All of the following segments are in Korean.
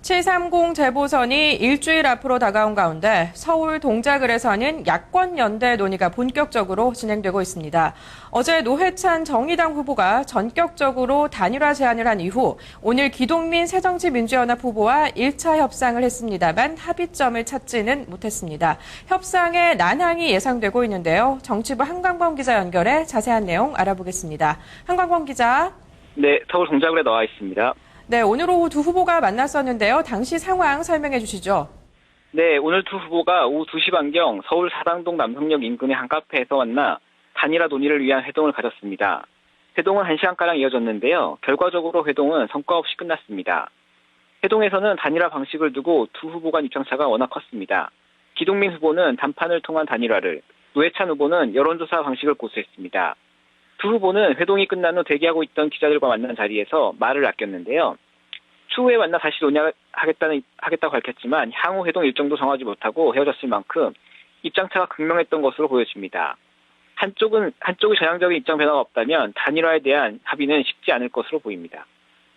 730 재보선이 일주일 앞으로 다가온 가운데 서울 동작을에서는 야권 연대 논의가 본격적으로 진행되고 있습니다. 어제 노회찬 정의당 후보가 전격적으로 단일화 제안을 한 이후 오늘 기동민 새정치민주연합 후보와 1차 협상을 했습니다만 합의점을 찾지는 못했습니다. 협상에 난항이 예상되고 있는데요. 정치부 한광범 기자 연결해 자세한 내용 알아보겠습니다. 한광범 기자. 네, 서울 동작을에 나와 있습니다. 네, 오늘 오후 두 후보가 만났었는데요. 당시 상황 설명해 주시죠. 네, 오늘 두 후보가 오후 2시 반경 서울 사당동 남성역 인근의 한 카페에서 만나 단일화 논의를 위한 회동을 가졌습니다. 회동은 1시간가량 이어졌는데요. 결과적으로 회동은 성과 없이 끝났습니다. 회동에서는 단일화 방식을 두고 두 후보 간 입장차가 워낙 컸습니다. 기동민 후보는 단판을 통한 단일화를, 노회찬 후보는 여론조사 방식을 고수했습니다. 두 후보는 회동이 끝난 후 대기하고 있던 기자들과 만난 자리에서 말을 아꼈는데요. 추후에 만나 다시 논의하겠다고 밝혔지만 향후 회동 일정도 정하지 못하고 헤어졌을 만큼 입장차가 극명했던 것으로 보여집니다. 한쪽이 전향적인 입장 변화가 없다면 단일화에 대한 합의는 쉽지 않을 것으로 보입니다.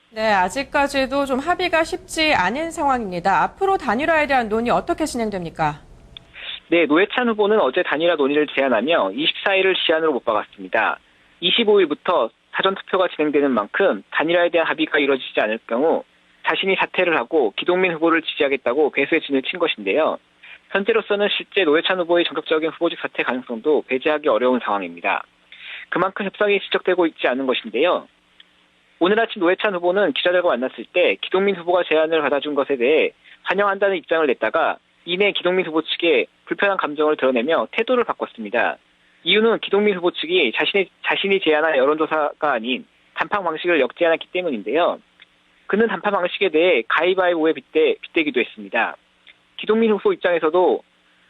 네, 아직까지도 좀 합의가 쉽지 않은 상황입니다. 앞으로 단일화에 대한 논의 어떻게 진행됩니까? 네, 노회찬 후보는 어제 단일화 논의를 제안하며 24일을 시한으로 못 박았습니다. 25일부터 사전투표가 진행되는 만큼 단일화에 대한 합의가 이루어지지 않을 경우 자신이 사퇴를 하고 기동민 후보를 지지하겠다고 배수의 진을 친 것인데요. 현재로서는 실제 노회찬 후보의 전격적인 후보직 사퇴 가능성도 배제하기 어려운 상황입니다. 그만큼 협상이 시작되고 있지 않은 것인데요. 오늘 아침 노회찬 후보는 기자들과 만났을 때 기동민 후보가 제안을 받아준 것에 대해 환영한다는 입장을 냈다가 이내 기동민 후보 측에 불편한 감정을 드러내며 태도를 바꿨습니다. 이유는 기동민 후보 측이 자신이 제안한 여론조사가 아닌 단판 방식을 역제안했기 때문인데요. 그는 단판 방식에 대해 가위바위보에 빗대기도 했습니다. 기동민 후보 입장에서도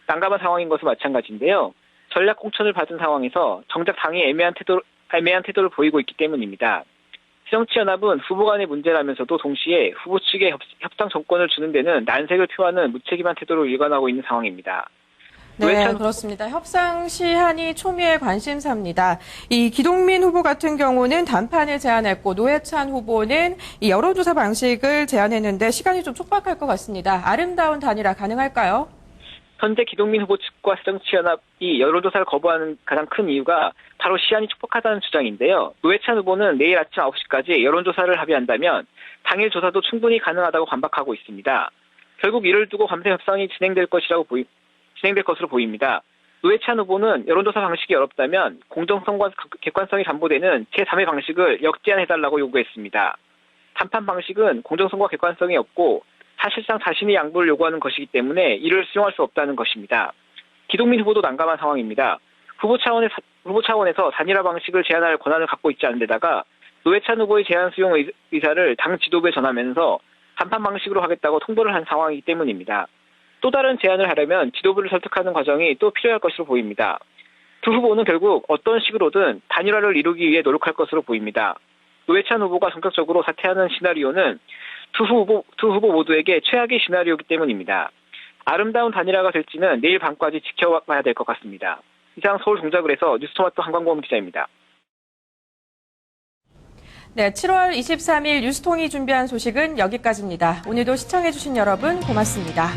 난감한 상황인 것은 마찬가지인데요. 전략 공천을 받은 상황에서 정작 당이 애매한 태도를 보이고 있기 때문입니다. 새정치연합은 후보 간의 문제라면서도 동시에 후보 측에 협상 정권을 주는 데는 난색을 표하는 무책임한 태도를 일관하고 있는 상황입니다. 네, 그렇습니다. 협상 시한이 초미의 관심사입니다. 이 기동민 후보 같은 경우는 단판을 제안했고 노회찬 후보는 이 여론조사 방식을 제안했는데 시간이 좀 촉박할 것 같습니다. 아름다운 단일화 가능할까요? 현재 기동민 후보 측과 새정치연합이 여론조사를 거부하는 가장 큰 이유가 바로 시한이 촉박하다는 주장인데요. 노회찬 후보는 내일 아침 9시까지 여론조사를 합의한다면 당일 조사도 충분히 가능하다고 반박하고 있습니다. 결국 이를 두고 밤새 협상이 진행될 것으로 보입니다. 노회찬 후보는 여론조사 방식이 어렵다면 공정성과 객관성이 담보되는 제3의 방식을 역제안해달라고 요구했습니다. 단판 방식은 공정성과 객관성이 없고 사실상 자신의 양보를 요구하는 것이기 때문에 이를 수용할 수 없다는 것입니다. 기동민 후보도 난감한 상황입니다. 후보 차원에서 단일화 방식을 제안할 권한을 갖고 있지 않은 데다가 노회찬 후보의 제안 수용 의사를 당 지도부에 전하면서 단판 방식으로 하겠다고 통보를 한 상황이기 때문입니다. 또 다른 제안을 하려면 지도부를 설득하는 과정이 또 필요할 것으로 보입니다. 두 후보는 결국 어떤 식으로든 단일화를 이루기 위해 노력할 것으로 보입니다. 노회찬 후보가 전격적으로 사퇴하는 시나리오는 두 후보 모두에게 최악의 시나리오이기 때문입니다. 아름다운 단일화가 될지는 내일 밤까지 지켜봐야 될 것 같습니다. 이상 서울 동작을에서 뉴스토마토 한광범 기자입니다. 네, 7월 23일 뉴스통이 준비한 소식은 여기까지입니다. 오늘도 시청해주신 여러분 고맙습니다.